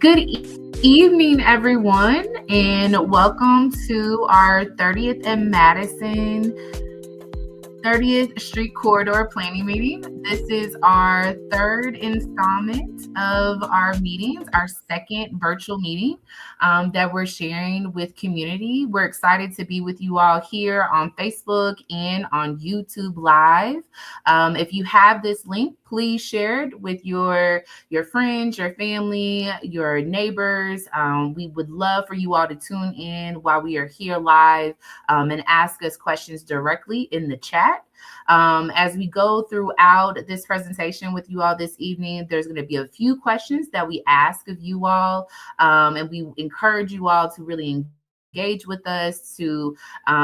Evening, everyone, and welcome to our 30th and Madison 30th Street Corridor planning meeting. This is our third installment of our meetings, our second virtual meeting that we're sharing with community. We're excited to be with you all here on Facebook and on YouTube Live. If you have this link, please share it with your friends, your family, your neighbors. We would love for you all to tune in while we are here live and ask us questions directly in the chat. As we go throughout this presentation with you all this evening, there's going to be a few questions that we ask of you all, and we encourage you all to really engage with us, to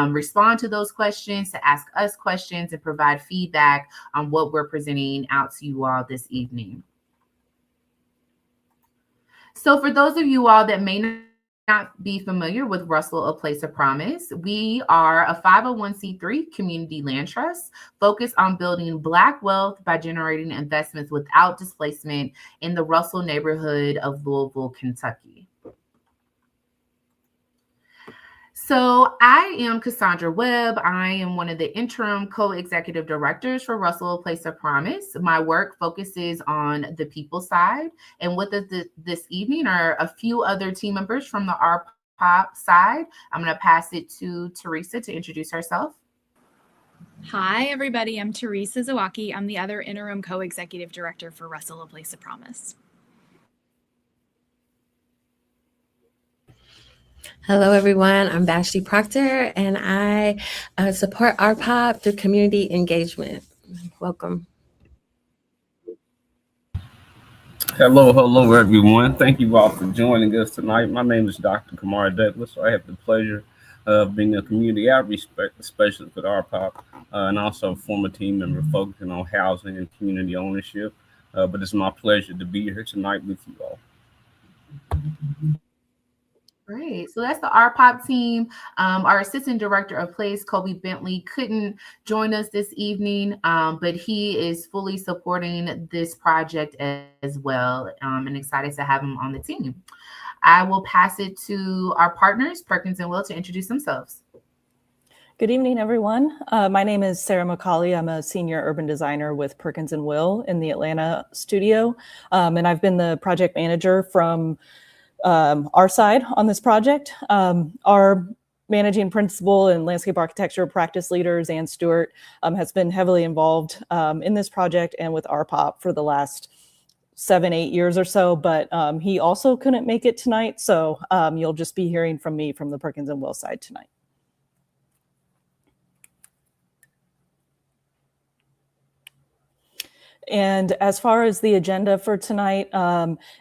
respond to those questions, to ask us questions, and provide feedback on what we're presenting out to you all this evening. So for those of you all that may not be familiar with Russell, A Place of Promise, we are a 501c3 community land trust focused on building Black wealth by generating investments without displacement in the Russell neighborhood of Louisville, Kentucky. So I am Cassandra Webb. I am one of the interim co-executive directors for Russell, A Place of Promise. My work focuses on the people side. And with us this evening are a few other team members from the RPOP side. I'm going to pass it to Teresa to introduce herself. Hi, everybody. I'm Teresa Zawacki. I'm the other interim co-executive director for Russell, A Place of Promise. Hello, everyone. I'm Vashti Proctor, and I support RPOP through community engagement. Welcome. Hello, everyone. Thank you all for joining us tonight. My name is Dr. Kamara Douglas. I have the pleasure of being a community outreach specialist with RPOP and also a former team member focusing on housing and community ownership. But it's my pleasure to be here tonight with you all. Great. So that's the RPOP team. Our assistant director of place, Kobe Bentley, couldn't join us this evening, but he is fully supporting this project as well, and excited to have him on the team. I will pass it to our partners, Perkins&Will, to introduce themselves. Good evening, everyone. My name is Sarah McCauley. I'm a senior urban designer with Perkins&Will in the Atlanta studio, and I've been the project manager from our side on this project. Our managing principal and landscape architecture practice leaders, Ann Stewart, has been heavily involved in this project and with RPOP for the last 7-8 years or so, but he also couldn't make it tonight. So you'll just be hearing from me from the Perkins&Will side tonight. And as far as the agenda for tonight,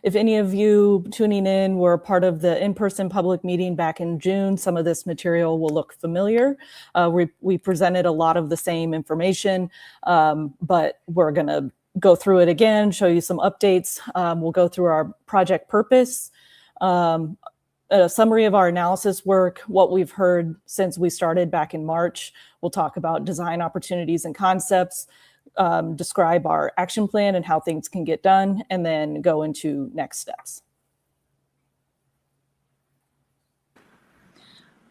if any of you tuning in were part of the in-person public meeting back in June, some of this material will look familiar. We presented a lot of the same information, but we're going to go through it again, show you some updates. We'll go through our project purpose, a summary of our analysis work, what we've heard since we started back in March. We'll talk about design opportunities and concepts, describe our action plan and how things can get done, and then go into next steps.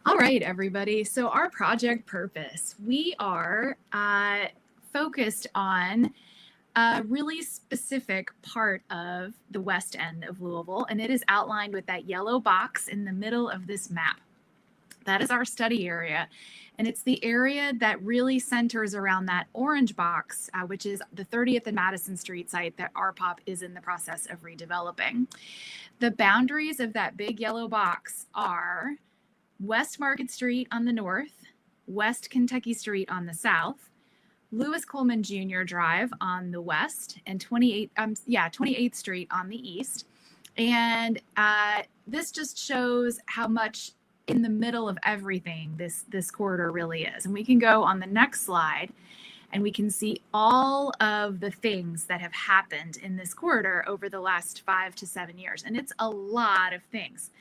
All right, everybody. So our project purpose, we are focused on a really specific part of the west end of Louisville, and it is outlined with that yellow box in the middle of this map. That is our study area. And it's the area that really centers around that orange box, which is the 30th and Madison Street site that RPOP is in the process of redeveloping. The boundaries of that big yellow box are West Market Street on the north, West Kentucky Street on the south, Lewis Coleman Jr. Drive on the west, and 28th Street on the east. And this just shows how much in the middle of everything this corridor really is. And we can go on the next slide and we can see all of the things that have happened in this corridor over the last 5 to 7 years. And it's a lot of things.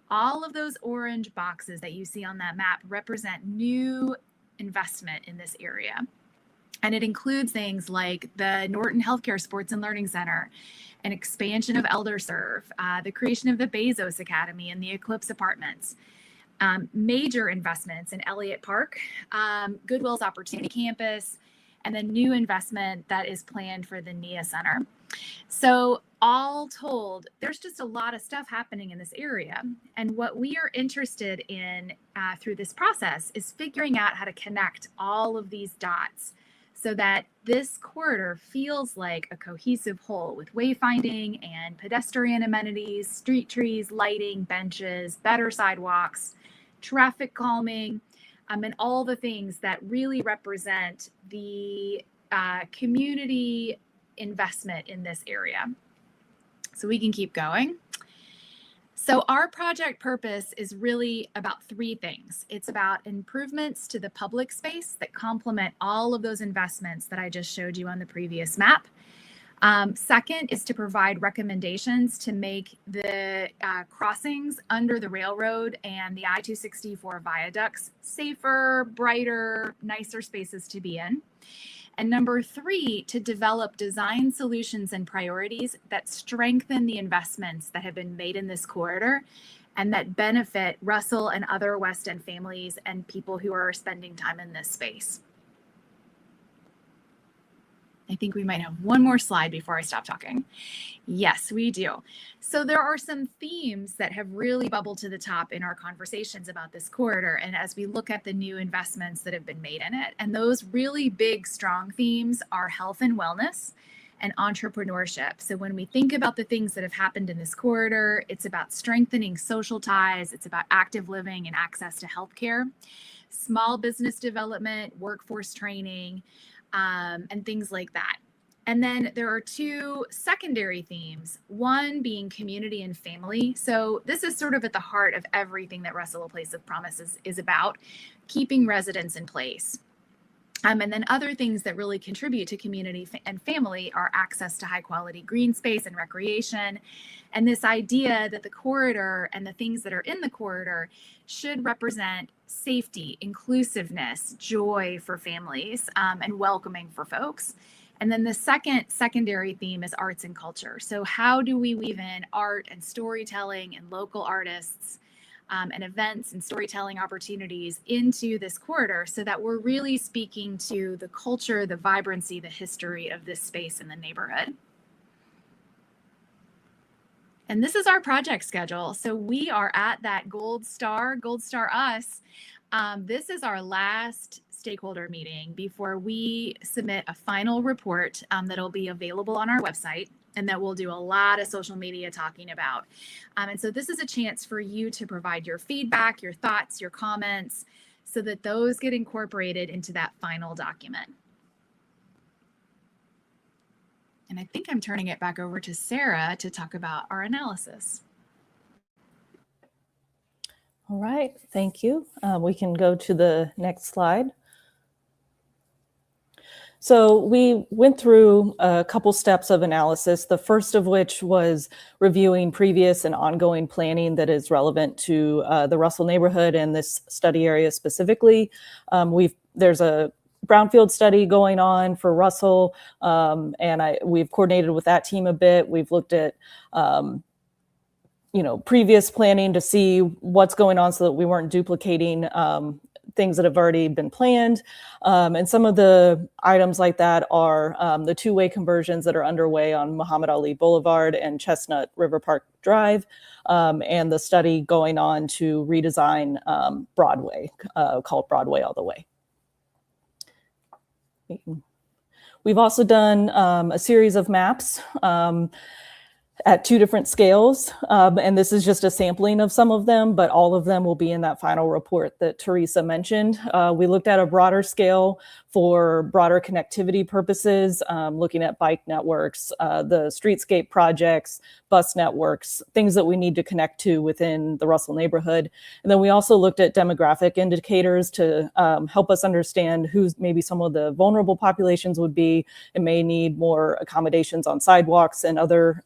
All of those orange boxes that you see on that map represent new investment in this area. And it includes things like the Norton Healthcare Sports and Learning Center, an expansion of ElderServe, the creation of the Bezos Academy and the Eclipse Apartments, major investments in Elliott Park, Goodwill's Opportunity Campus, and the new investment that is planned for the NIA Center. So all told, there's just a lot of stuff happening in this area. And what we are interested in through this process is figuring out how to connect all of these dots so that this corridor feels like a cohesive whole with wayfinding and pedestrian amenities, street trees, lighting, benches, better sidewalks, traffic calming, and all the things that really represent the community investment in this area. So we can keep going. So our project purpose is really about three things. It's about improvements to the public space that complement all of those investments that I just showed you on the previous map. Second is to provide recommendations to make the crossings under the railroad and the I-264 viaducts safer, brighter, nicer spaces to be in. And number three, to develop design solutions and priorities that strengthen the investments that have been made in this corridor and that benefit Russell and other West End families and people who are spending time in this space. I think we might have one more slide before I stop talking. Yes, we do. So there are some themes that have really bubbled to the top in our conversations about this corridor. And as we look at the new investments that have been made in it, and those really big, strong themes are health and wellness and entrepreneurship. So when we think about the things that have happened in this corridor, it's about strengthening social ties, it's about active living and access to healthcare, small business development, workforce training, and things like that. And then there are two secondary themes, one being community and family. So this is sort of at the heart of everything that Russell, A Place of Promise is about, keeping residents in place. And then other things that really contribute to community and family are access to high quality green space and recreation. And this idea that the corridor and the things that are in the corridor should represent safety, inclusiveness, joy for families, and welcoming for folks. And then the secondary theme is arts and culture. So how do we weave in art and storytelling and local artists and events and storytelling opportunities into this corridor so that we're really speaking to the culture, the vibrancy, the history of this space in the neighborhood. And this is our project schedule. So we are at that Gold Star Us. This is our last stakeholder meeting before we submit a final report that'll be available on our website and that we'll do a lot of social media talking about. And so this is a chance for you to provide your feedback, your thoughts, your comments, so that those get incorporated into that final document. And I think I'm turning it back over to Sarah to talk about our analysis. All right, thank you. We can go to the next slide. So we went through a couple steps of analysis, the first of which was reviewing previous and ongoing planning that is relevant to the Russell neighborhood and this study area specifically. There's a brownfield study going on for Russell, and we've coordinated with that team a bit. We've looked at previous planning to see what's going on so that we weren't duplicating things that have already been planned. And some of the items like that are the two-way conversions that are underway on Muhammad Ali Boulevard and Chestnut River Park Drive, and the study going on to redesign Broadway, called Broadway All the Way. We've also done a series of maps at two different scales. And this is just a sampling of some of them, but all of them will be in that final report that Teresa mentioned. We looked at a broader scale for broader connectivity purposes, looking at bike networks, the streetscape projects, bus networks, things that we need to connect to within the Russell neighborhood. And then we also looked at demographic indicators to help us understand who maybe some of the vulnerable populations would be and may need more accommodations on sidewalks and other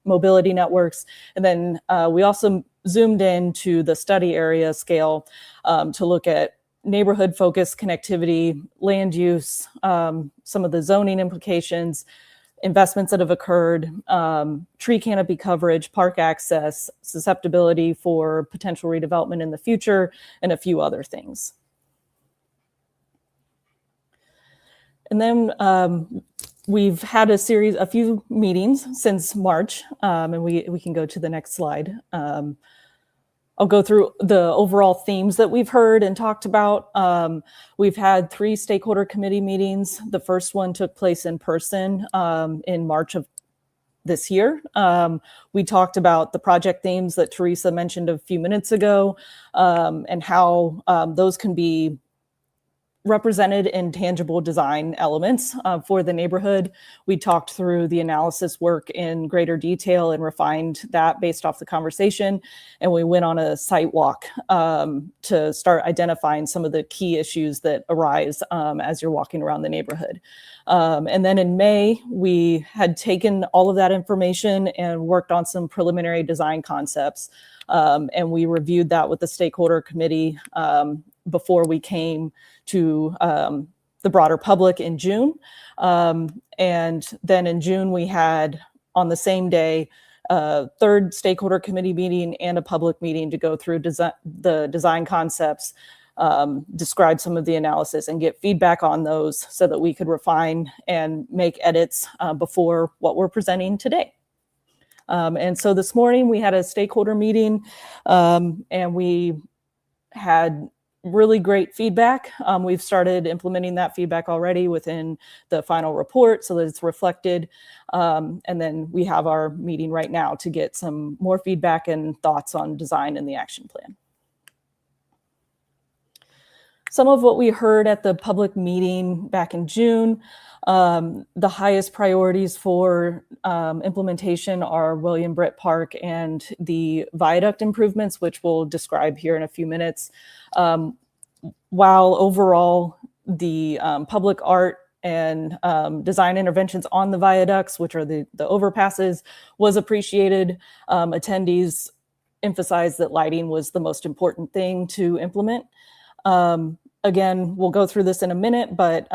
mobility networks. And then we also zoomed in to the study area scale to look at neighborhood-focused connectivity, land use, some of the zoning implications, investments that have occurred, tree canopy coverage, park access, susceptibility for potential redevelopment in the future, and a few other things. And then we've had a few meetings since March, and we can go to the next slide. I'll go through the overall themes that we've heard and talked about. We've had 3 stakeholder committee meetings. The first one took place in person in March of this year. We talked about the project themes that Teresa mentioned a few minutes ago, and how those can be represented in tangible design elements for the neighborhood. We talked through the analysis work in greater detail and refined that based off the conversation. And we went on a site walk to start identifying some of the key issues that arise as you're walking around the neighborhood. And then in May, we had taken all of that information and worked on some preliminary design concepts. And we reviewed that with the stakeholder committee before we came to the broader public in June. And then in June, we had on the same day, a 3rd stakeholder committee meeting and a public meeting to go through the design concepts, describe some of the analysis and get feedback on those so that we could refine and make edits before what we're presenting today. And so this morning we had a stakeholder meeting and we had really great feedback. We've started implementing that feedback already within the final report so that it's reflected. And then we have our meeting right now to get some more feedback and thoughts on design and the action plan. Some of what we heard at the public meeting back in June, the highest priorities for implementation are William Britt Park and the viaduct improvements, which we'll describe here in a few minutes. While overall the public art and design interventions on the viaducts, which are the overpasses, was appreciated, attendees emphasized that lighting was the most important thing to implement. Again, we'll go through this in a minute, but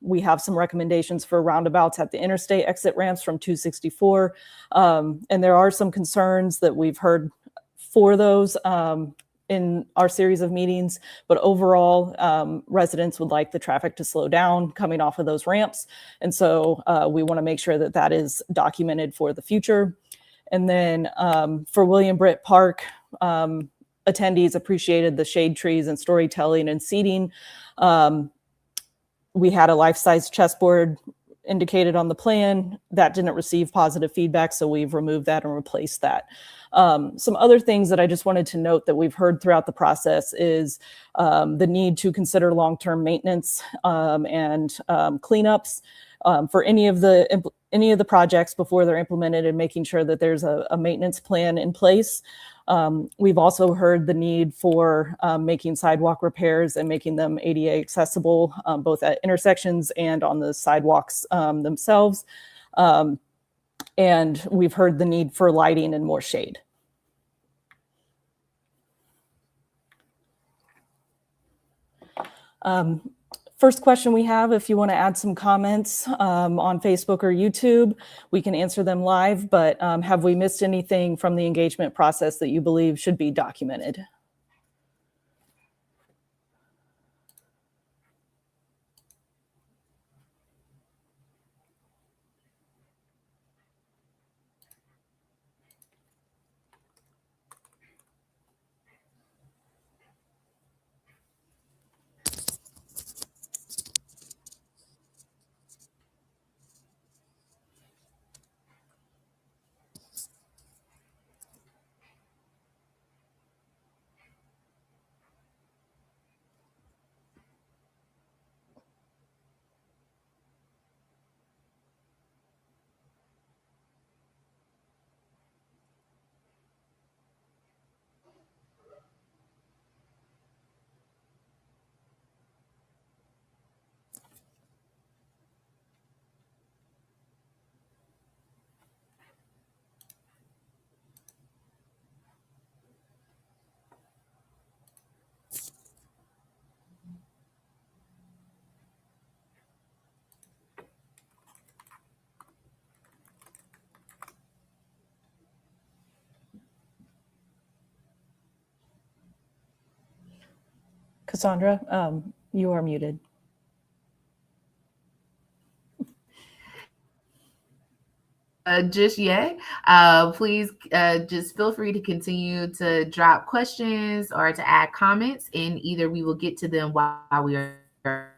we have some recommendations for roundabouts at the interstate exit ramps from 264. And there are some concerns that we've heard for those in our series of meetings, but overall, residents would like the traffic to slow down coming off of those ramps. And so we want to make sure that that is documented for the future. And then for William Britt Park, attendees appreciated the shade trees and storytelling and seating. We had a life-size chessboard indicated on the plan that didn't receive positive feedback, so we've removed that and replaced that. Some other things that I just wanted to note that we've heard throughout the process is the need to consider long-term maintenance and cleanups for any of the projects before they're implemented, and making sure that there's a maintenance plan in place. We've also heard the need for making sidewalk repairs and making them ADA accessible, both at intersections and on the sidewalks themselves. And we've heard the need for lighting and more shade. First question we have, if you want to add some comments on Facebook or YouTube, we can answer them live, but have we missed anything from the engagement process that you believe should be documented? Cassandra, you are muted. Just yet. Please just feel free to continue to drop questions or to add comments, and either we will get to them while we are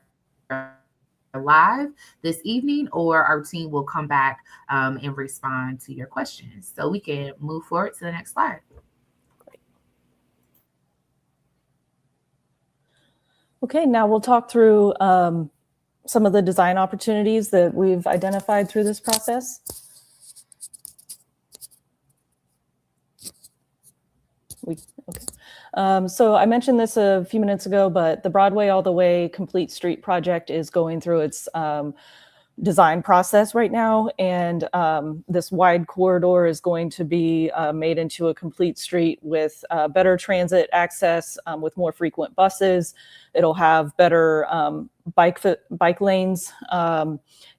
live this evening, or our team will come back and respond to your questions. So we can move forward to the next slide. Okay, now we'll talk through some of the design opportunities that we've identified through this process. So I mentioned this a few minutes ago, but the Broadway All the Way Complete Street project is going through its design process right now, and this wide corridor is going to be made into a complete street with better transit access, with more frequent buses. It'll have better bike lanes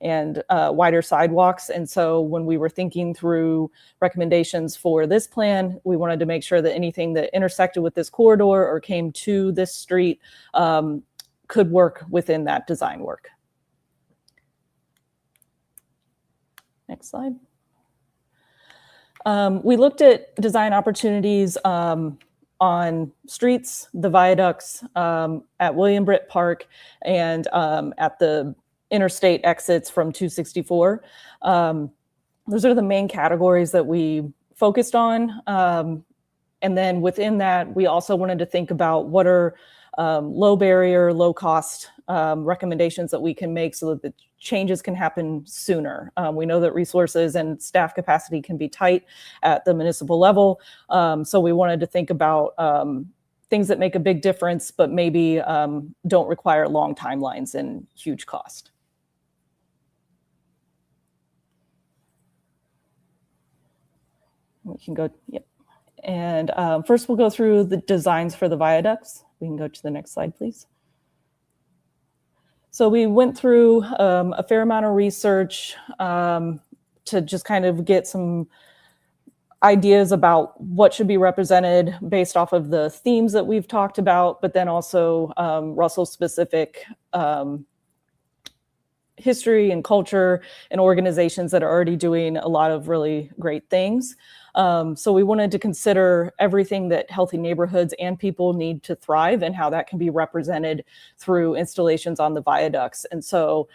and wider sidewalks. And so when we were thinking through recommendations for this plan, we wanted to make sure that anything that intersected with this corridor or came to this street could work within that design work. Next slide. We looked at design opportunities on streets, the viaducts at William Britt Park, and at the interstate exits from 264. Those are the main categories that we focused on. And then within that, we also wanted to think about what are low barrier, low cost recommendations that we can make so that the changes can happen sooner. We know that resources and staff capacity can be tight at the municipal level. So we wanted to think about things that make a big difference, but maybe don't require long timelines and huge cost. We can go, yep. And first we'll go through the designs for the viaducts. We can go to the next slide, please. So we went through a fair amount of research to just kind of get some ideas about what should be represented based off of the themes that we've talked about, but then also Russell-specific history and culture and organizations that are already doing a lot of really great things. So we wanted to consider everything that healthy neighborhoods and people need to thrive and how that can be represented through installations on the viaducts. And so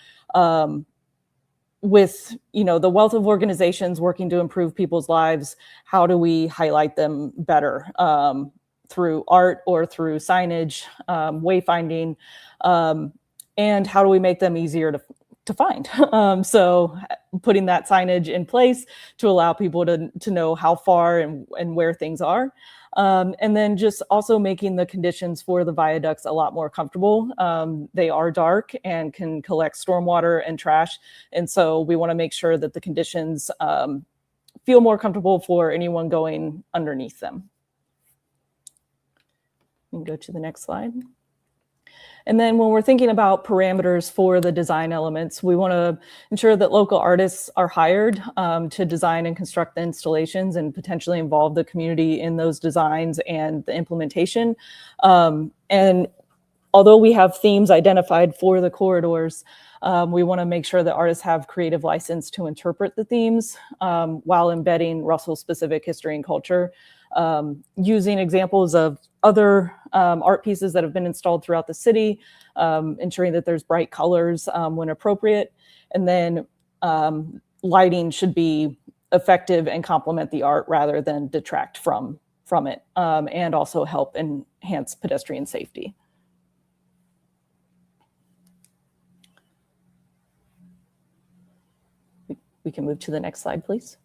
with the wealth of organizations working to improve people's lives, how do we highlight them better through art or through signage, wayfinding, and how do we make them easier to find? So putting that signage in place to allow people to know how far and where things are. And then just also making the conditions for the viaducts a lot more comfortable. They are dark and can collect stormwater and trash. And so we want to make sure that the conditions feel more comfortable for anyone going underneath them. We can go to the next slide. And then when we're thinking about parameters for the design elements, we want to ensure that local artists are hired to design and construct the installations and potentially involve the community in those designs and the implementation. And although we have themes identified for the corridors, we want to make sure that artists have creative license to interpret the themes while embedding Russell-specific history and culture, using examples of other art pieces that have been installed throughout the city, ensuring that there's bright colors when appropriate. And then lighting should be effective and complement the art rather than detract from it, and also help enhance pedestrian safety. We can move to the next slide, please.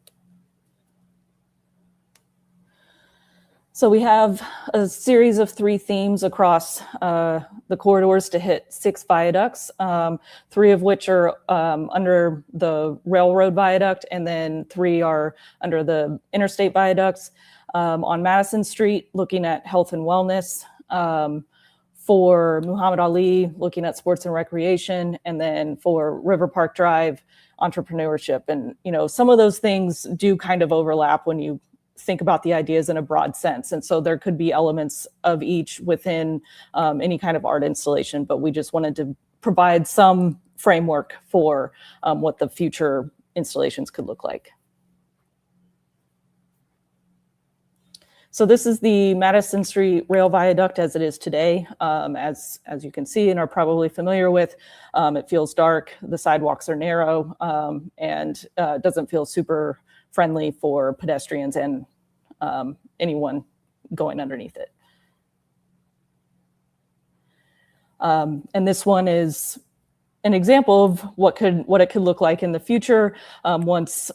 So we have a series of 3 themes across the corridors to hit 6 viaducts, 3 of which are under the railroad viaduct, and then 3 are under the interstate viaducts. On Madison Street, looking at health and wellness. For Muhammad Ali, looking at sports and recreation, and then for River Park Drive, entrepreneurship. And some of those things do kind of overlap when you think about the ideas in a broad sense. And so there could be elements of each within any kind of art installation, but we just wanted to provide some framework for what the future installations could look like. So this is the Madison Street Rail Viaduct as it is today. As you can see and are probably familiar with, it feels dark, the sidewalks are narrow, and doesn't feel super friendly for pedestrians and anyone going underneath it. And this one is an example of what it could look like in the future once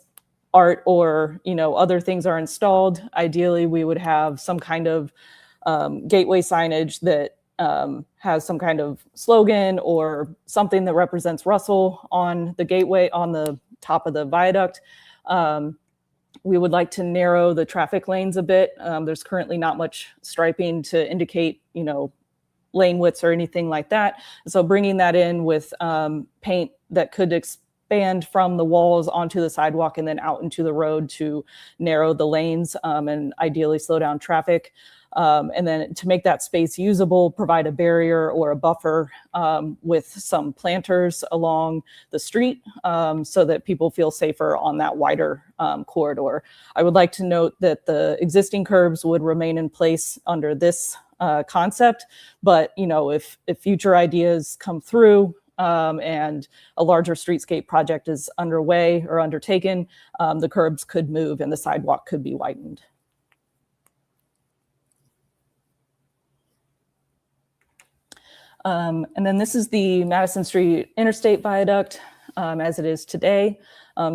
art or other things are installed. Ideally, we would have some kind of gateway signage that has some kind of slogan or something that represents Russell on the gateway on the top of the viaduct. We would like to narrow the traffic lanes a bit. There's currently not much striping to indicate, lane widths or anything like that. So bringing that in with paint that could expand from the walls onto the sidewalk and then out into the road to narrow the lanes and ideally slow down traffic. And then to make that space usable, provide a barrier or a buffer with some planters along the street so that people feel safer on that wider corridor. I would like to note that the existing curbs would remain in place under this concept, but if future ideas come through and a larger streetscape project is underway or undertaken, the curbs could move and the sidewalk could be widened. And then this is the Madison Street Interstate Viaduct as it is today.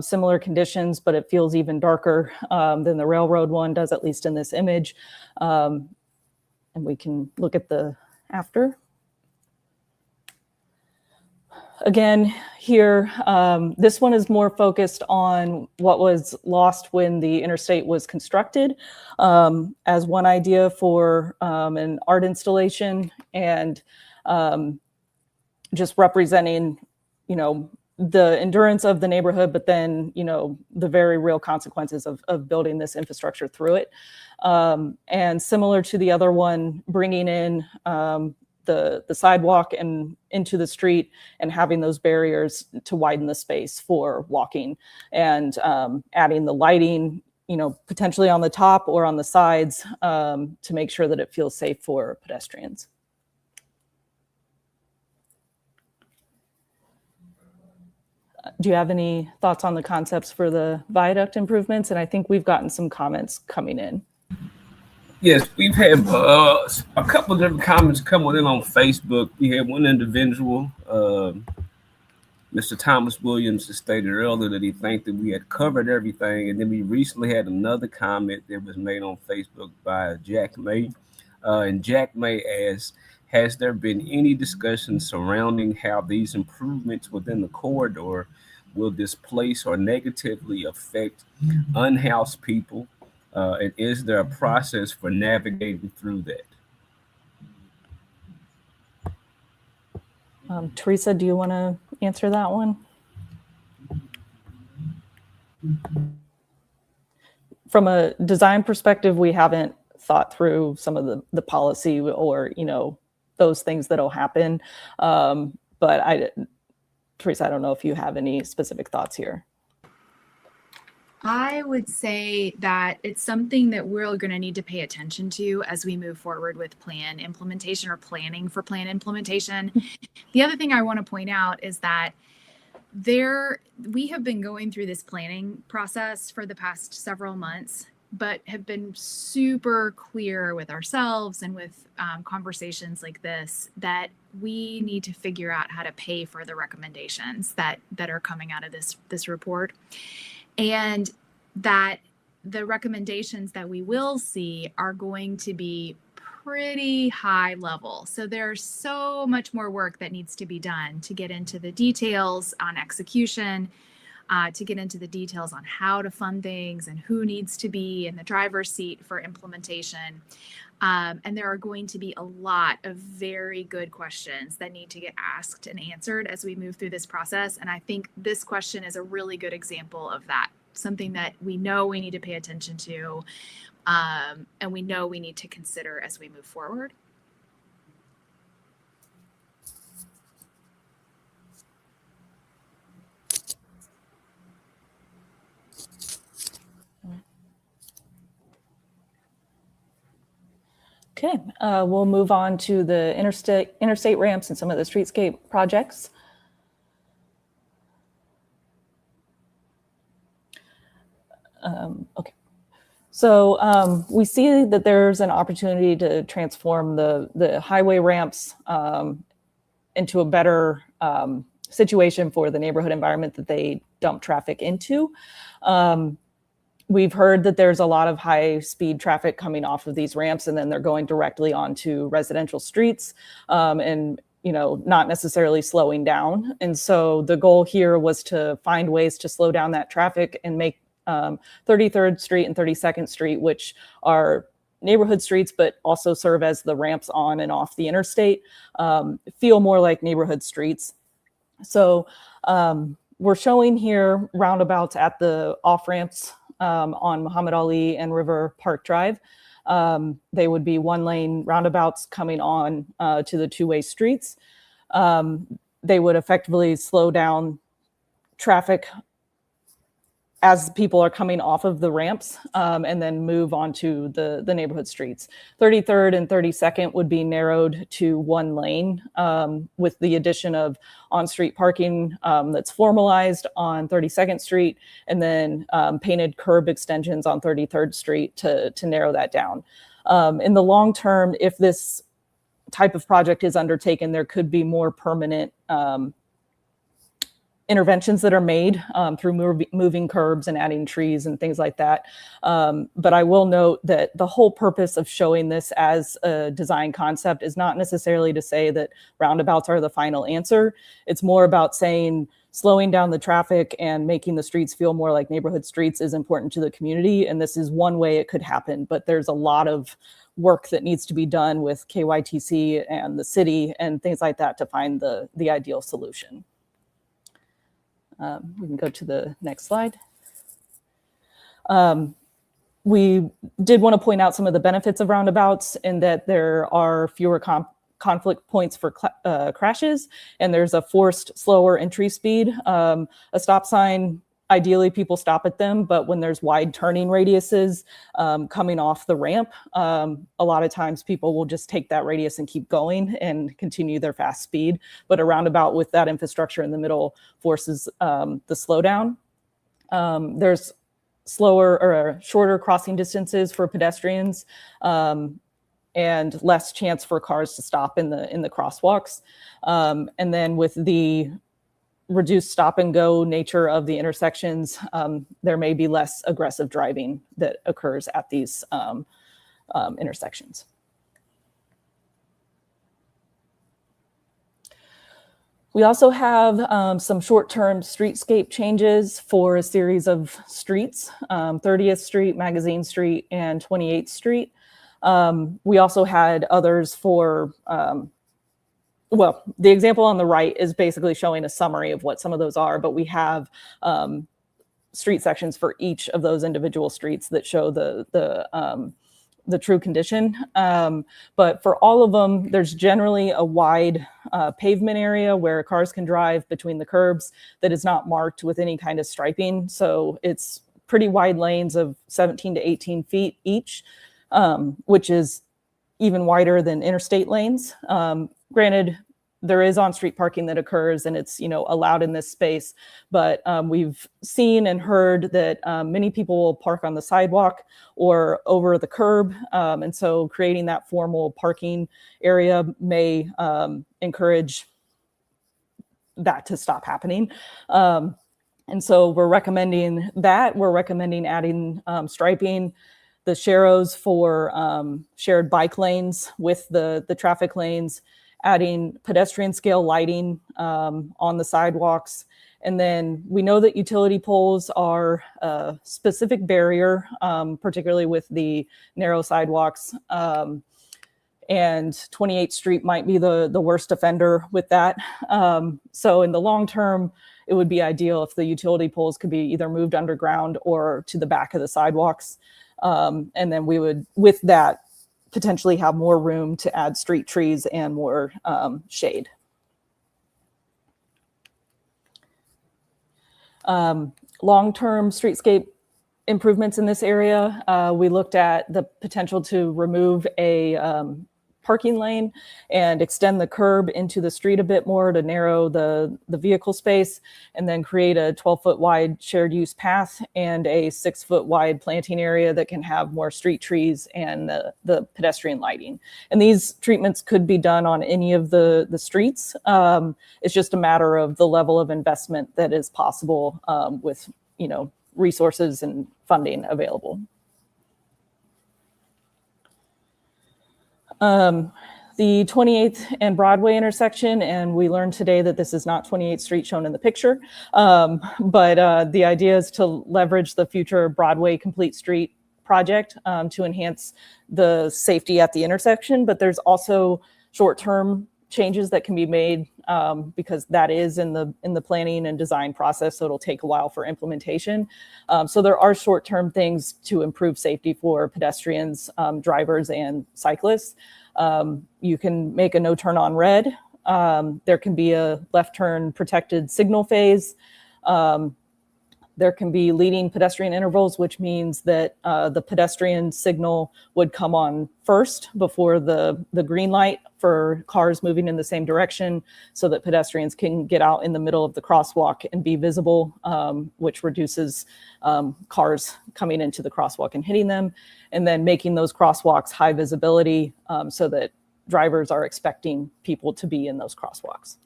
Similar conditions, but it feels even darker than the railroad one does, at least in this image. And we can look at the after. Again, here, this one is more focused on what was lost when the interstate was constructed as one idea for an art installation, and just representing, the endurance of the neighborhood, but then, the very real consequences of building this infrastructure through it. And similar to the other one, bringing in the sidewalk and into the street and having those barriers to widen the space for walking, and adding the lighting, potentially on the top or on the sides to make sure that it feels safe for pedestrians. Do you have any thoughts on the concepts for the viaduct improvements? And I think we've gotten some comments coming in. Yes, we've had a couple of different comments coming in on Facebook. We had one individual, Mr. Thomas Williams, that stated earlier that he thanked that we had covered everything. And then we recently had another comment that was made on Facebook by Jack May. And Jack May asked, has there been any discussion surrounding how these improvements within the corridor will displace or negatively affect unhoused people? And is there a process for navigating through that? Teresa, do you want to answer that one? From a design perspective, we haven't thought through some of the policy or, those things that'll happen. But Teresa, I don't know if you have any specific thoughts here. I would say that it's something that we're going to need to pay attention to as we move forward with plan implementation or planning for plan implementation. The other thing I want to point out is that we have been going through this planning process for the past several months, but have been super clear with ourselves and with conversations like this that we need to figure out how to pay for the recommendations that are coming out of this report. And that the recommendations that we will see are going to be pretty high level. So there's so much more work that needs to be done to get into the details on execution, to get into the details on how to fund things and who needs to be in the driver's seat for implementation. And there are going to be a lot of very good questions that need to get asked and answered as we move through this process. And I think this question is a really good example of that. something that we know we need to pay attention to, and we know we need to consider as we move forward. Okay, we'll move on to the interstate ramps and some of the streetscape projects. Okay, so we see that there's an opportunity to transform the highway ramps into a better situation for the neighborhood environment that they dump traffic into. We've heard that there's a lot of high-speed traffic coming off of these ramps, and then they're going directly onto residential streets, and not necessarily slowing down. And so the goal here was to find ways to slow down that traffic and make 33rd Street and 32nd Street, which are neighborhood streets, but also serve as the ramps on and off the interstate, feel more like neighborhood streets. So we're showing here roundabouts at the off-ramps on Muhammad Ali and River Park Drive. They would be one-lane roundabouts coming on to the two-way streets. They would effectively slow down traffic as people are coming off of the ramps, and then move on to the neighborhood streets. 33rd and 32nd would be narrowed to one lane, with the addition of on-street parking that's formalized on 32nd Street, and then painted curb extensions on 33rd Street to narrow that down. In the long term, if this type of project is undertaken, there could be more permanent interventions that are made through moving curbs and adding trees and things like that. But I will note that the whole purpose of showing this as a design concept is not necessarily to say that roundabouts are the final answer. It's more about saying slowing down the traffic and making the streets feel more like neighborhood streets is important to the community. And this is one way it could happen, but there's a lot of work that needs to be done with KYTC and the city and things like that to find the ideal solution. We can go to the next slide. We did want to point out some of the benefits of roundabouts in that there are fewer conflict points for crashes, and there's a forced slower entry speed. A stop sign, ideally people stop at them, but when there's wide turning radiuses coming off the ramp, a lot of times people will just take that radius and keep going and continue their fast speed. But a roundabout with that infrastructure in the middle forces the slowdown. There's slower or shorter crossing distances for pedestrians, and less chance for cars to stop in the crosswalks. And then with the reduced stop and go nature of the intersections, there may be less aggressive driving that occurs at these intersections. We also have some short-term streetscape changes for a series of streets, 30th Street, Magazine Street, and 28th Street. We also had others for well, the example on the right is basically showing a summary of what some of those are, but we have street sections for each of those individual streets that show the true condition. But for all of them, there's generally a wide pavement area where cars can drive between the curbs that is not marked with any kind of striping. So it's pretty wide lanes of 17 to 18 feet each, which is even wider than interstate lanes. Granted, there is on-street parking that occurs and it's allowed in this space, but we've seen and heard that many people will park on the sidewalk or over the curb, and so creating that formal parking area may encourage that to stop happening. And so we're recommending that. We're recommending adding striping, the sharrows for shared bike lanes with the traffic lanes, adding pedestrian scale lighting on the sidewalks. And then we know that utility poles are a specific barrier, particularly with the narrow sidewalks. and 28th Street might be the worst offender with that. So in the long term, it would be ideal if the utility poles could be either moved underground or to the back of the sidewalks. And then we would, with that, potentially have more room to add street trees and more shade. Long-term streetscape improvements in this area, we looked at the potential to remove a parking lane and extend the curb into the street a bit more to narrow the vehicle space, and then create a 12-foot wide shared use path and a 6-foot wide planting area that can have more street trees and the pedestrian lighting. And these treatments could be done on any of the streets. It's just a matter of the level of investment that is possible with, resources and funding available. The 28th and Broadway intersection, and we learned today that this is not 28th Street shown in the picture, but the idea is to leverage the future Broadway Complete Street project to enhance the safety at the intersection, but there's also short-term changes that can be made because that is in the planning and design process, so it'll take a while for implementation. So there are short-term things to improve safety for pedestrians, drivers, and cyclists. You can make a no turn on red. There can be a left turn protected signal phase. There can be leading pedestrian intervals, which means that the pedestrian signal would come on first before the green light for cars moving in the same direction, so that pedestrians can get out in the middle of the crosswalk and be visible, which reduces cars coming into the crosswalk and hitting them, and then making those crosswalks high visibility so that drivers are expecting people to be in those crosswalks.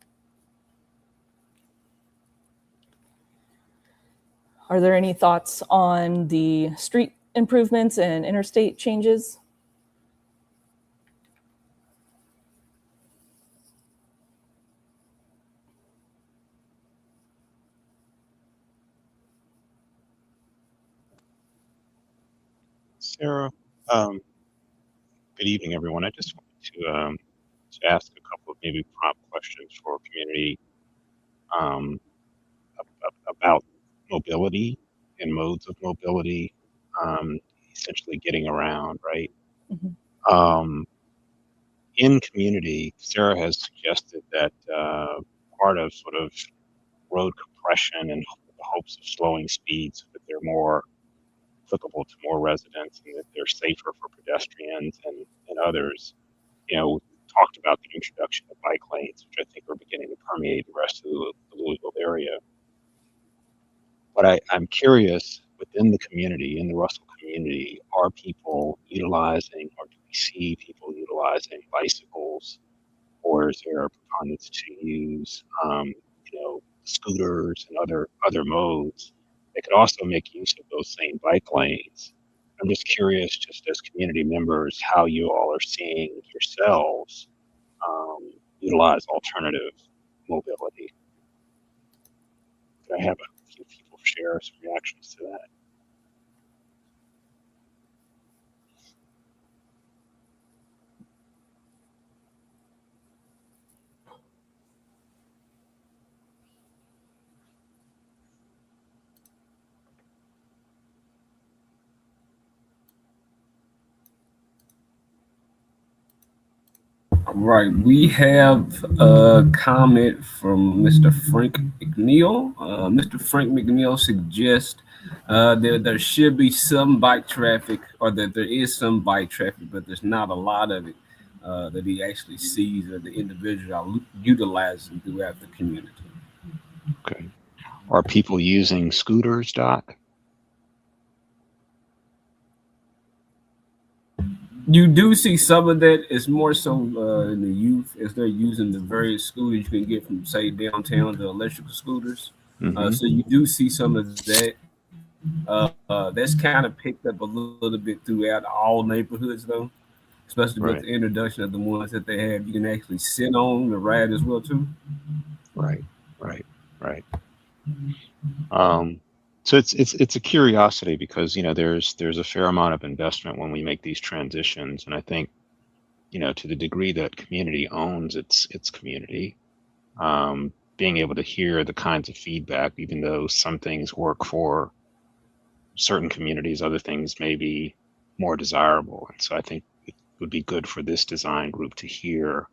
Are there any thoughts on the street improvements and interstate changes? Sarah, good evening, everyone. I just wanted to ask a couple of maybe prompt questions for community about mobility and modes of mobility, essentially getting around, right? Mm-hmm. In community, Sarah has suggested that part of sort of road compression and the hopes of slowing speeds so that they're more applicable to more residents and that they're safer for pedestrians and others. Talked about the introduction of bike lanes, which I think are beginning to permeate the rest of the Louisville area. But I'm curious, within the community, in the Russell community, are people utilizing, or do we see people utilizing bicycles, or is there a preponderance to use, scooters and other modes that could also make use of those same bike lanes? I'm just curious, just as community members, how you all are seeing yourselves utilize alternative mobility. Could I have a few people share some reactions to that? Right. We have a comment from Mr. Frank McNeil. Mr. Frank McNeil suggests there should be some bike traffic, or that there is some bike traffic, but there's not a lot of it that he actually sees or the individuals are utilizing throughout the community. Okay. Are people using scooters, Doc? You do see some of that. It's more so in the youth, as they're using the various scooters you can get from, say, downtown, the electrical scooters. Mm-hmm. So you do see some of that. That's kind of picked up a little bit throughout all neighborhoods, though, especially with the introduction of the ones that they have. You can actually sit on the ride as well, too. Right. So it's a curiosity because there's a fair amount of investment when we make these transitions, and I think to the degree that community owns its community, being able to hear the kinds of feedback, even though some things work for certain communities, other things may be more desirable. And so I think it would be good for this design group to hear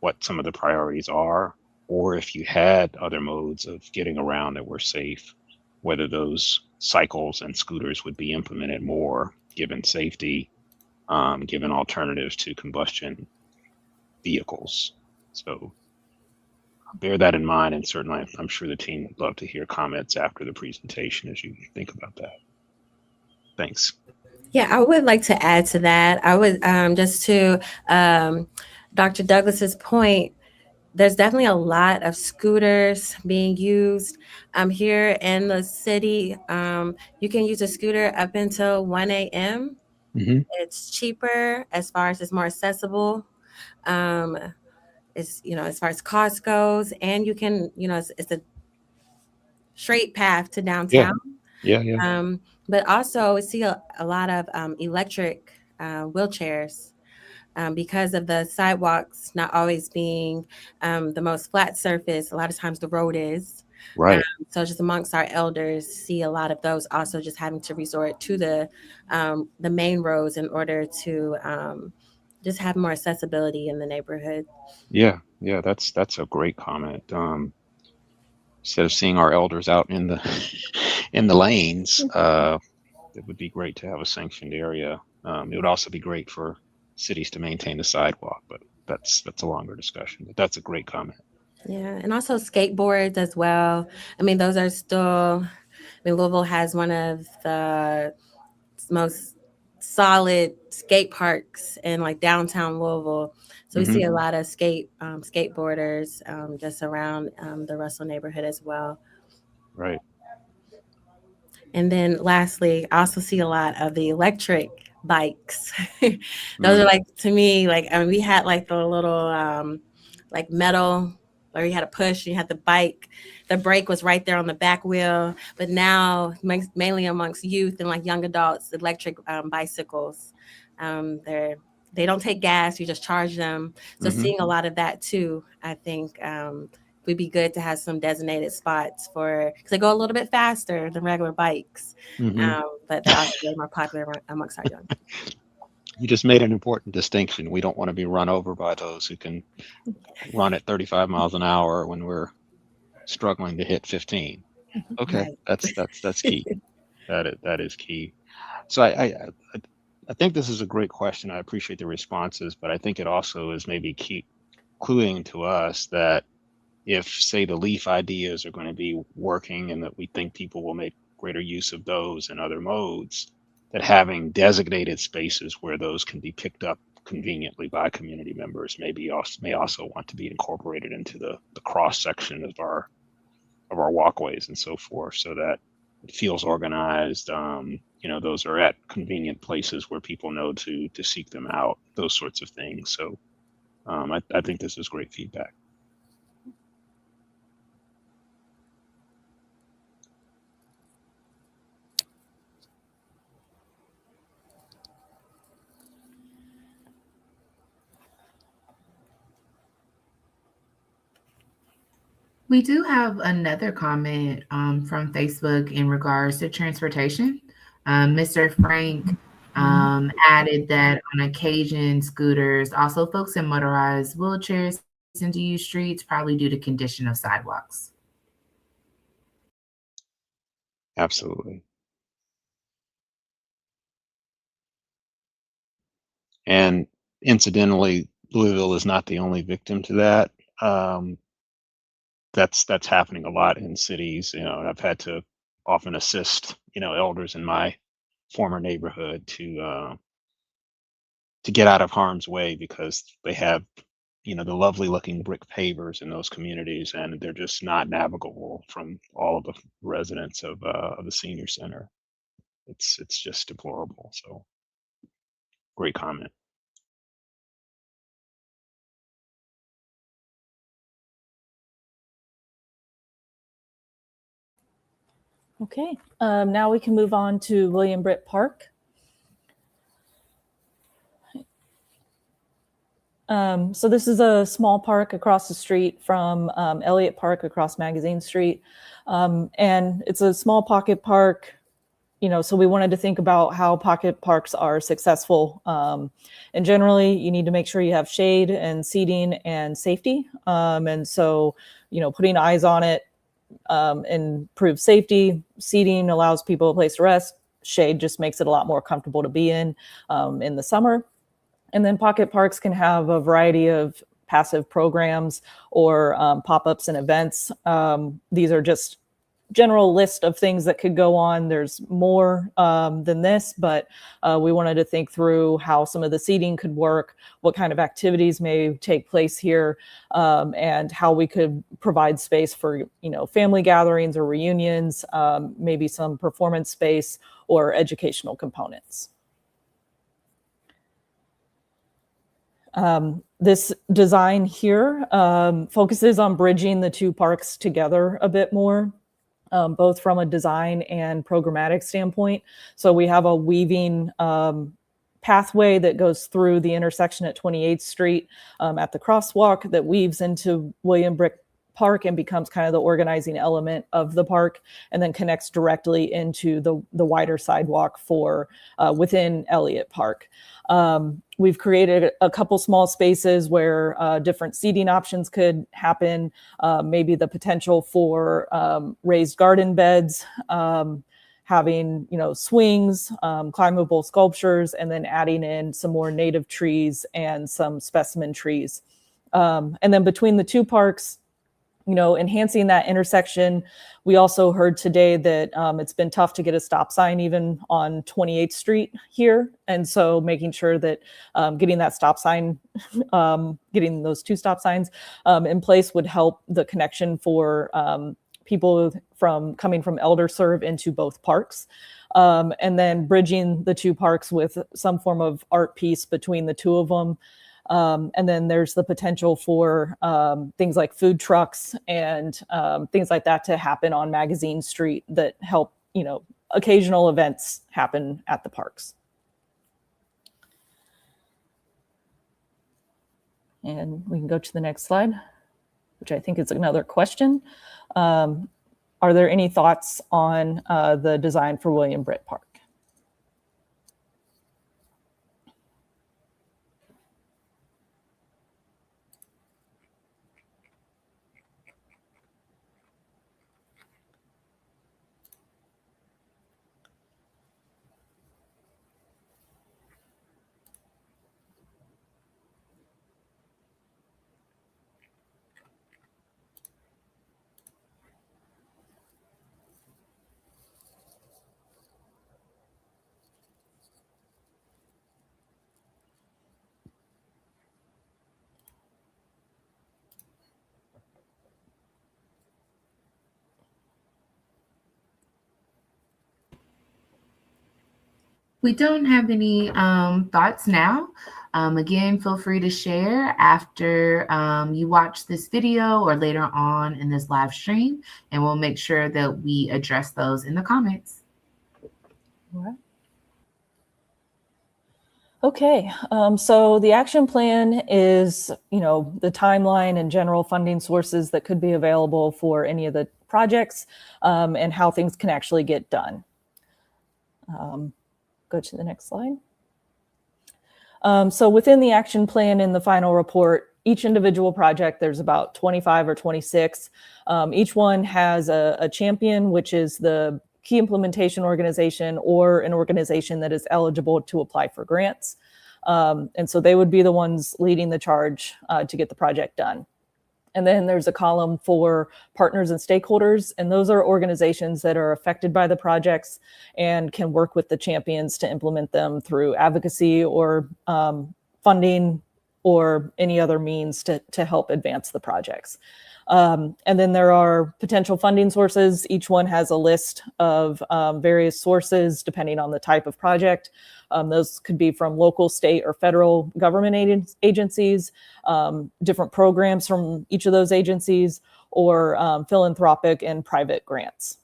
what some of the priorities are, or if you had other modes of getting around that were safe, whether those cycles and scooters would be implemented more, given safety, given alternatives to combustion vehicles. So bear that in mind, and certainly I'm sure the team would love to hear comments after the presentation as you think about that. Thanks. Yeah, I would like to add to that. I would just to Dr. Douglas's point. There's definitely a lot of scooters being used here in the city. You can use a scooter up until 1 a.m. Mm-hmm. It's cheaper as far as it's more accessible. It's, as far as cost goes, and you can, it's a straight path to downtown. Yeah. But also we see a lot of electric wheelchairs. Because of the sidewalks not always being the most flat surface, a lot of times the road is. Right. So just amongst our elders, see a lot of those also just having to resort to the main roads in order to just have more accessibility in the neighborhood. Yeah. That's a great comment. Instead of seeing our elders out in the in the lanes, it would be great to have a sanctioned area. It would also be great for cities to maintain the sidewalk, but that's a longer discussion. But that's a great comment. Yeah, and also skateboards as well. I mean, those are still. Louisville has one of the most solid skate parks in like downtown Louisville. So we see a lot of skateboarders just around the Russell neighborhood as well. Right. And then lastly, I also see a lot of the electric bikes. Those are like, to me, like, I mean, we had like the little like metal where you had to push, you had the bike, the brake was right there on the back wheel. But now mainly amongst youth and like young adults, electric bicycles, they don't take gas, you just charge them. So seeing a lot of that too, I think would be good to have some designated spots because they go a little bit faster than regular bikes, but they're also way more popular amongst our young people. You just made an important distinction. We don't want to be run over by those who can run at 35 miles an hour when we're struggling to hit 15. Okay, right. That's key. That is key. So I think this is a great question. I appreciate the responses, but I think it also is maybe cluing to us that if, say, the leaf ideas are going to be working and that we think people will make greater use of those and other modes, that having designated spaces where those can be picked up conveniently by community members may also want to be incorporated into the cross section of our walkways and so forth, so that it feels organized. Those are at convenient places where people know to seek them out, those sorts of things. So I think this is great feedback. We do have another comment from Facebook in regards to transportation. Mr. Frank added that on occasion, scooters, also folks in motorized wheelchairs tend to use streets, probably due to condition of sidewalks. Absolutely. And incidentally, Louisville is not the only victim to that. That's happening a lot in cities. I've had to often assist, elders in my former neighborhood to get out of harm's way because they have, the lovely looking brick pavers in those communities, and they're just not navigable from all of the residents of the senior center. It's just deplorable. So great comment. Okay, now we can move on to William Britt Park. So this is a small park across the street from Elliott Park across Magazine Street. And it's a small pocket park, so we wanted to think about how pocket parks are successful. And generally, you need to make sure you have shade and seating and safety. And so, putting eyes on it improves safety. Seating allows people a place to rest. Shade just makes it a lot more comfortable to be in the summer. And then pocket parks can have a variety of passive programs or pop-ups and events. These are just general list of things that could go on. There's more than this, but we wanted to think through how some of the seating could work, what kind of activities may take place here, and how we could provide space for, family gatherings or reunions, maybe some performance space or educational components. This design here focuses on bridging the two parks together a bit more, both from a design and programmatic standpoint. So we have a weaving pathway that goes through the intersection at 28th Street at the crosswalk that weaves into William Brick Park and becomes kind of the organizing element of the park, and then connects directly into the wider sidewalk for within Elliott Park. We've created a couple small spaces where different seating options could happen, maybe the potential for raised garden beds, having, swings, climbable sculptures, and then adding in some more native trees and some specimen trees. And then between the two parks, enhancing that intersection. We also heard today that it's been tough to get a stop sign even on 28th Street here. And so making sure that getting that stop sign, getting those two stop signs in place would help the connection for people coming from Elder Serve into both parks. And then bridging the two parks with some form of art piece between the two of them. And then there's the potential for things like food trucks and things like that to happen on Magazine Street that help, occasional events happen at the parks. And we can go to the next slide, which I think is another question. Are there any thoughts on the design for William Britt Park? We don't have any thoughts now. Again, feel free to share after you watch this video or later on in this live stream, and we'll make sure that we address those in the comments. All right. Okay, so the action plan is, the timeline and general funding sources that could be available for any of the projects and how things can actually get done. Go to the next slide. So within the action plan in the final report, each individual project, there's about 25 or 26. Each one has a champion, which is the key implementation organization or an organization that is eligible to apply for grants. And so they would be the ones leading the charge to get the project done. And then there's a column for partners and stakeholders, and those are organizations that are affected by the projects and can work with the champions to implement them through advocacy or funding or any other means to help advance the projects. And then there are potential funding sources. Each one has a list of various sources depending on the type of project. Those could be from local, state, or federal government agencies, different programs from each of those agencies, or philanthropic and private grants.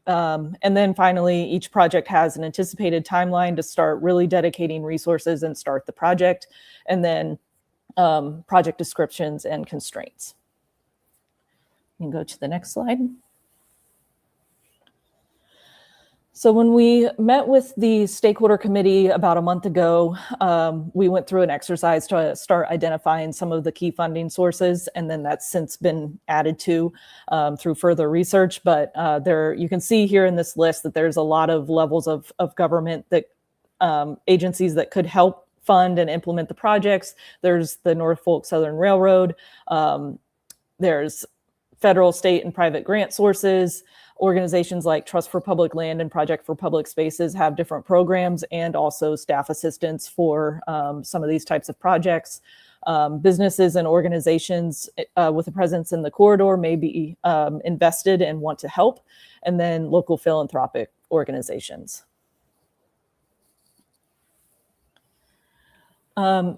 And then finally, each project has an anticipated timeline to start really dedicating resources and start the project. And then project descriptions and constraints. You can go to the next slide. So when we met with the stakeholder committee about a month ago, we went through an exercise to start identifying some of the key funding sources, and then that's since been added to through further research. But there, you can see here in this list that there's a lot of levels of government that agencies that could help fund and implement the projects. There's the Norfolk Southern Railroad. There's federal, state, and private grant sources. Organizations like Trust for Public Land and Project for Public Spaces have different programs and also staff assistance for some of these types of projects. Businesses and organizations with a presence in the corridor may be invested and want to help, and then local philanthropic organizations.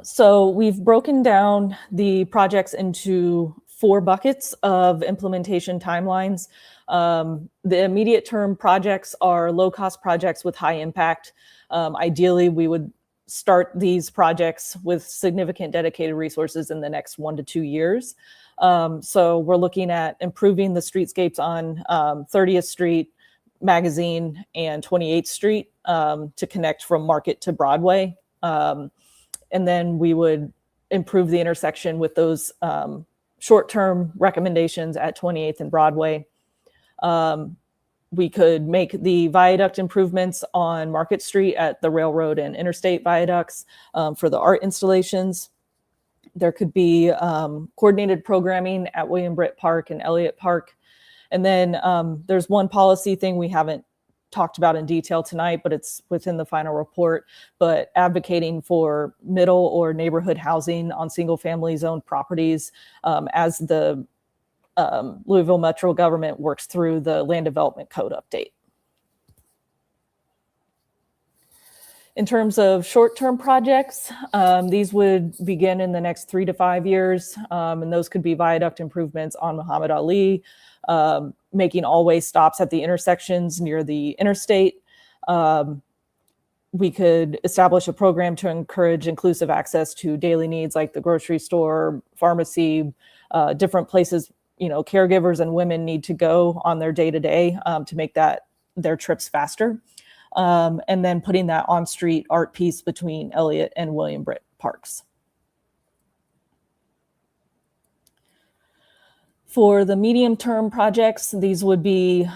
So we've broken down the projects into 4 buckets of implementation timelines. The immediate term projects are low-cost projects with high impact. Ideally, we would start these projects with significant dedicated resources in the next 1 to 2 years. So we're looking at improving the streetscapes on 30th Street, Magazine, and 28th Street to connect from Market to Broadway. And then we would improve the intersection with those short-term recommendations at 28th and Broadway. We could make the viaduct improvements on Market Street at the railroad and interstate viaducts for the art installations. There could be coordinated programming at William Britt Park and Elliott Park. And then there's one policy thing we haven't talked about in detail tonight, but it's within the final report, but advocating for middle or neighborhood housing on single family zoned properties as the Louisville Metro government works through the land development code update. In terms of short-term projects, these would begin in the next 3 to 5 years, and those could be viaduct improvements on Muhammad Ali, making all-way stops at the intersections near the interstate. We could establish a program to encourage inclusive access to daily needs like the grocery store, pharmacy, different places, you know, caregivers and women need to go on their day-to-day to make their trips faster. And then putting that on-street art piece between Elliott and William Britt Parks. For the medium-term projects, these would be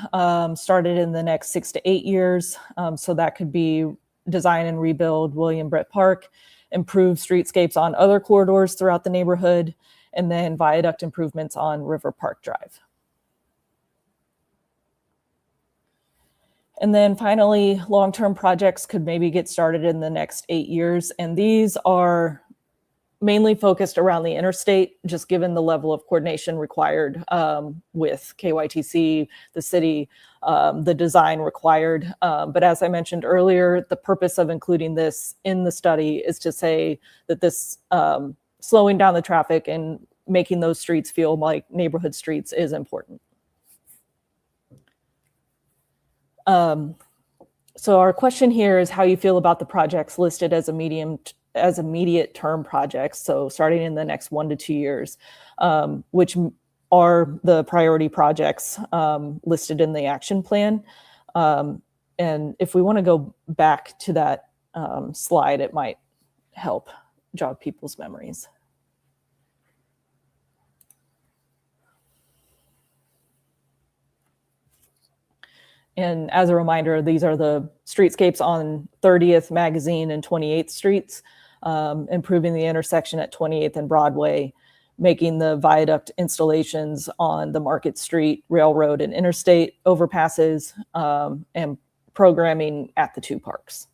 started in the next 6 to 8 years. So that could be design and rebuild William Britt Park, improve streetscapes on other corridors throughout the neighborhood, and then viaduct improvements on River Park Drive. And then finally, long-term projects could maybe get started in the next 8 years. And these are mainly focused around the interstate, just given the level of coordination required with KYTC, the city, the design required. But as I mentioned earlier, the purpose of including this in the study is to say that this slowing down the traffic and making those streets feel like neighborhood streets is important. So our question here is how you feel about the projects listed as immediate term projects. So starting in the next 1 to 2 years, which are the priority projects listed in the action plan. And if we want to go back to that slide, it might help jog people's memories. And as a reminder, these are the streetscapes on 30th, Magazine, and 28th Streets, improving the intersection at 28th and Broadway, making the viaduct installations on the Market Street, Railroad, and Interstate overpasses, and programming at the 2 parks.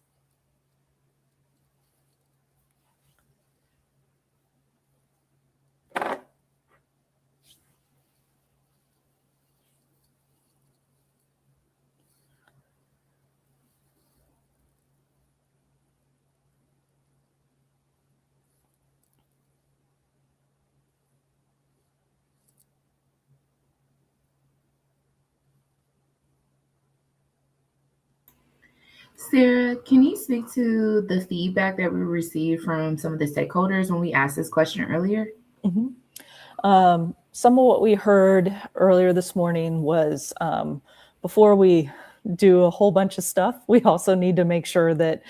Sarah, can you speak to the feedback that we received from some of the stakeholders when we asked this question earlier? Some of what we heard earlier this morning was before we do a whole bunch of stuff, we also need to make sure that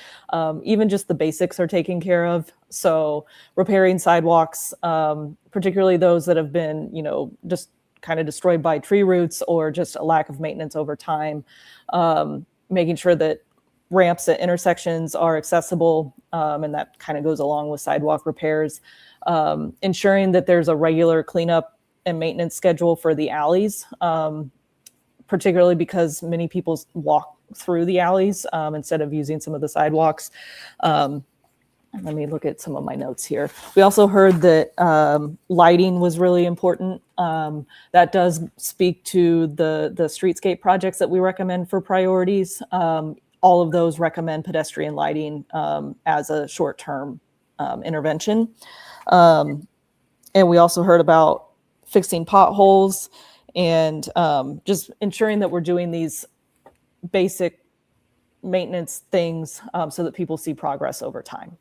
even just the basics are taken care of. So repairing sidewalks, particularly those that have been, just kind of destroyed by tree roots or just a lack of maintenance over time, making sure that ramps at intersections are accessible, and that kind of goes along with sidewalk repairs. Ensuring that there's a regular cleanup and maintenance schedule for the alleys, particularly because many people walk through the alleys instead of using some of the sidewalks. Let me look at some of my notes here. We also heard that lighting was really important. That does speak to the streetscape projects that we recommend for priorities. All of those recommend pedestrian lighting as a short-term intervention. And we also heard about fixing potholes and just ensuring that we're doing these basic maintenance things so that people see progress over time.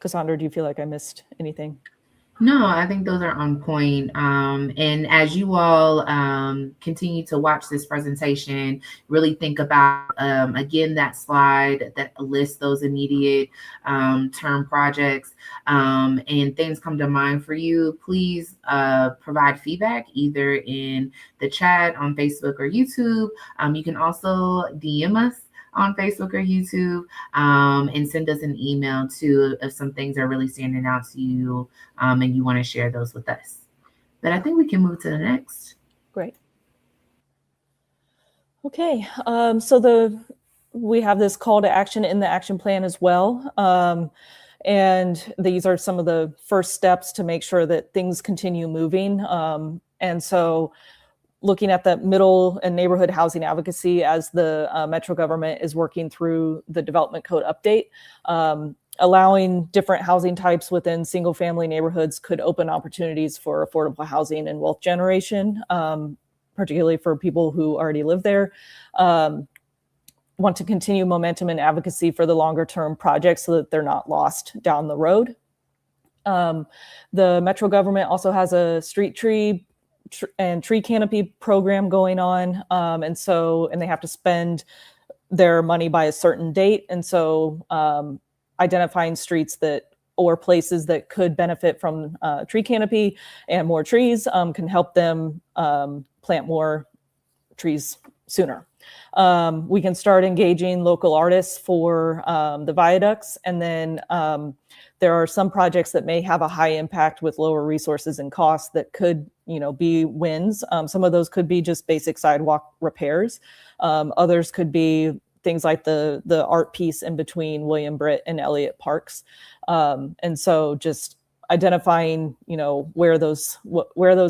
Cassandra, do you feel like I missed anything? No, I think those are on point. And as you all continue to watch this presentation, really think about, again, that slide that lists those immediate term projects, and things come to mind for you, please provide feedback either in the chat on Facebook or YouTube. You can also DM us on Facebook or YouTube, and send us an email too if some things are really standing out to you, and you want to share those with us. But I think we can move to the next. Great. Okay, so we have this call to action in the action plan as well. And these are some of the first steps to make sure that things continue moving. And so looking at the middle and neighborhood housing advocacy as the Metro government is working through the development code update, allowing different housing types within single family neighborhoods could open opportunities for affordable housing and wealth generation, particularly for people who already live there. Want to continue momentum and advocacy for the longer term projects so that they're not lost down the road. The Metro government also has a street tree and tree canopy program going on. And they have to spend their money by a certain date. And so identifying streets or places that could benefit from tree canopy and more trees can help them plant more trees sooner. We can start engaging local artists for the viaducts. And then there are some projects that may have a high impact with lower resources and costs that could, be wins. Some of those could be just basic sidewalk repairs. Others could be things like the art piece in between William Britt and Elliott Parks. And so just identifying, where those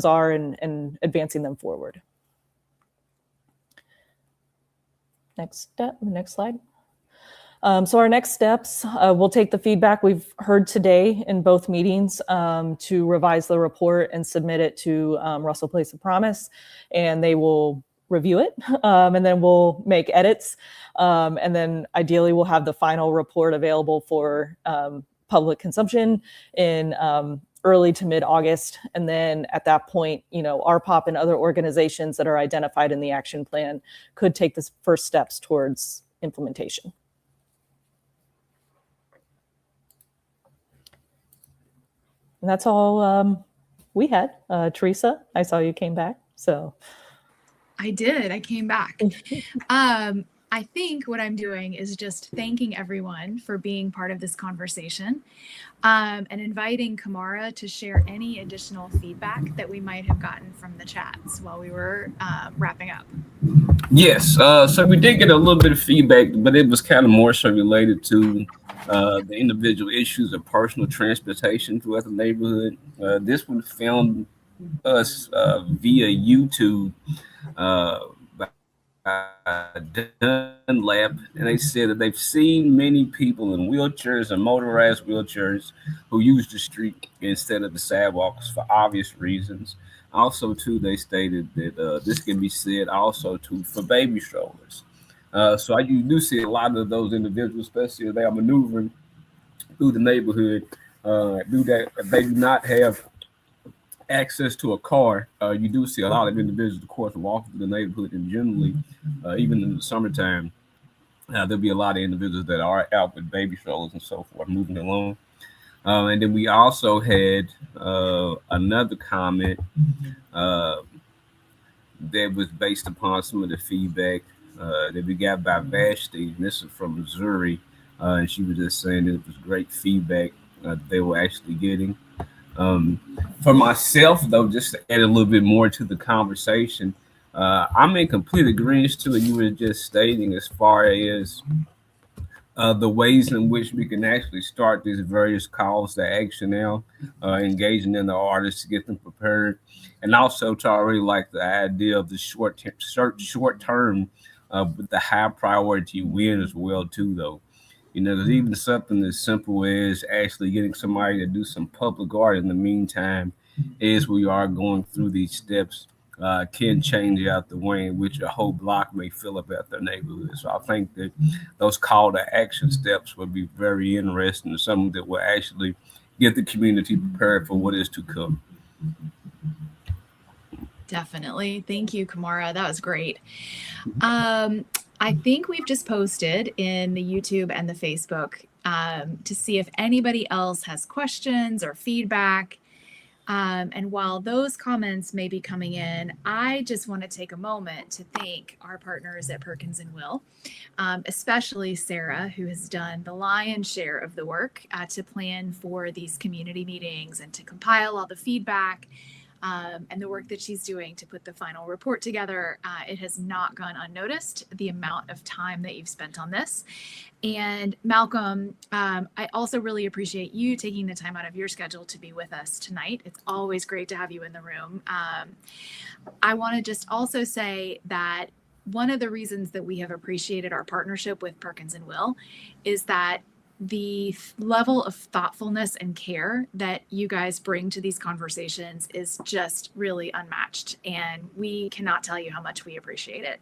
are and advancing them forward. Next slide. So our next steps, we'll take the feedback we've heard today in both meetings to revise the report and submit it to Russell Place of Promise, and they will review it, and then we'll make edits, and then ideally we'll have the final report available for public consumption in early to mid-August. And then at that point, RPOP and other organizations that are identified in the action plan could take the first steps towards implementation. And that's all we had. Teresa, I saw you came back, so. I did, I came back. I think what I'm doing is just thanking everyone for being part of this conversation, and inviting Kamara to share any additional feedback that we might have gotten from the chats while we were wrapping up. Yes, so we did get a little bit of feedback, but it was kind of more so related to the individual issues of personal transportation throughout the neighborhood. This one found us via YouTube Dunlap, and they said that they've seen many people in wheelchairs and motorized wheelchairs who use the street instead of the sidewalks for obvious reasons. Also, too, they stated that this can be said also too for baby strollers. You do see a lot of those individuals, especially if they are maneuvering through the neighborhood, do that if they do not have access to a car. You do see a lot of individuals, of course, walking through the neighborhood, and generally, even in the summertime, there'll be a lot of individuals that are out with baby strollers and so forth, moving along. And then we also had another comment uh, that was based upon some of the feedback that we got by Vashti, and this is from Missouri, and she was just saying that it was great feedback they were actually getting. Um, for myself, though, just to add a little bit more to the conversation, I'm in complete agreement to what you were just stating as far as the ways in which we can actually start these various calls to action now, engaging in the artists to get them prepared, and also to already like the idea of the short term, with the high priority win as well too, though. There's even something as simple as actually getting somebody to do some public art in the meantime, as we are going through these steps, can change out the way in which a whole block may feel about their neighborhood. So I think that those call to action steps would be very interesting and something that will actually get the community prepared for what is to come. Definitely. Thank you, Kamara. That was great. I think we've just posted in the YouTube and the Facebook to see if anybody else has questions or feedback. And while those comments may be coming in, I just want to take a moment to thank our partners at Perkins&Will, especially Sarah, who has done the lion's share of the work to plan for these community meetings and to compile all the feedback. And the work that she's doing to put the final report together. It has not gone unnoticed, the amount of time that you've spent on this. And Malcolm, I also really appreciate you taking the time out of your schedule to be with us tonight. It's always great to have you in the room. I want to just also say that one of the reasons that we have appreciated our partnership with Perkins&Will is that the level of thoughtfulness and care that you guys bring to these conversations is just really unmatched. And we cannot tell you how much we appreciate it.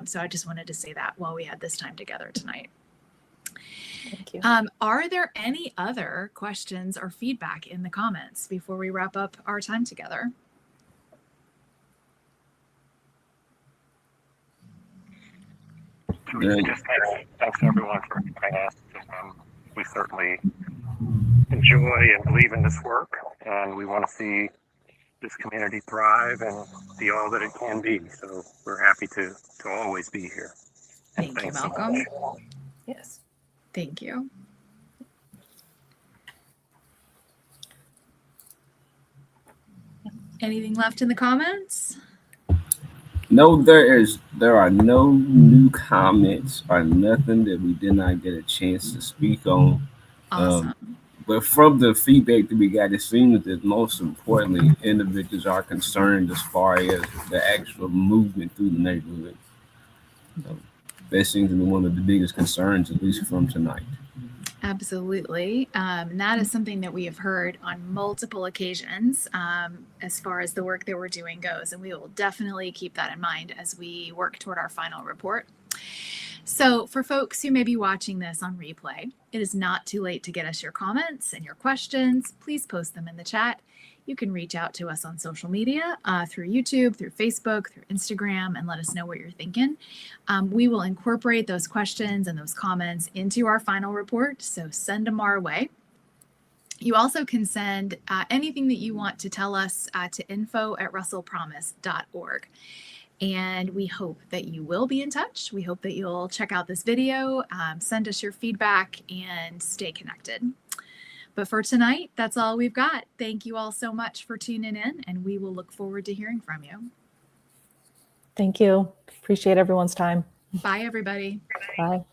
So I just wanted to say that while we had this time together tonight. Thank you. Are there any other questions or feedback in the comments before we wrap up our time together? Just thanks everyone for joining us. We certainly enjoy and believe in this work, and we want to see this community thrive and be all that it can be. So we're happy to always be here. Thank you, Malcolm. Yes. Thank you. Anything left in the comments? No, there are no new comments or nothing that we did not get a chance to speak on. Awesome. But from the feedback that we got, it seems that most importantly, individuals are concerned as far as the actual movement through the neighborhood. That seems to be one of the biggest concerns, at least from tonight. Absolutely. And that is something that we have heard on multiple occasions as far as the work that we're doing goes. And we will definitely keep that in mind as we work toward our final report. So for folks who may be watching this on replay, it is not too late to get us your comments and your questions. Please post them in the chat. You can reach out to us on social media through YouTube, through Facebook, through Instagram, and let us know what you're thinking. We will incorporate those questions and those comments into our final report, so send them our way. You also can send anything that you want to tell us to info@russellpromise.org. And we hope that you will be in touch. We hope that you'll check out this video, send us your feedback, and stay connected. But for tonight, that's all we've got. Thank you all so much for tuning in, and we will look forward to hearing from you. Thank you. Appreciate everyone's time. Bye, everybody. Bye.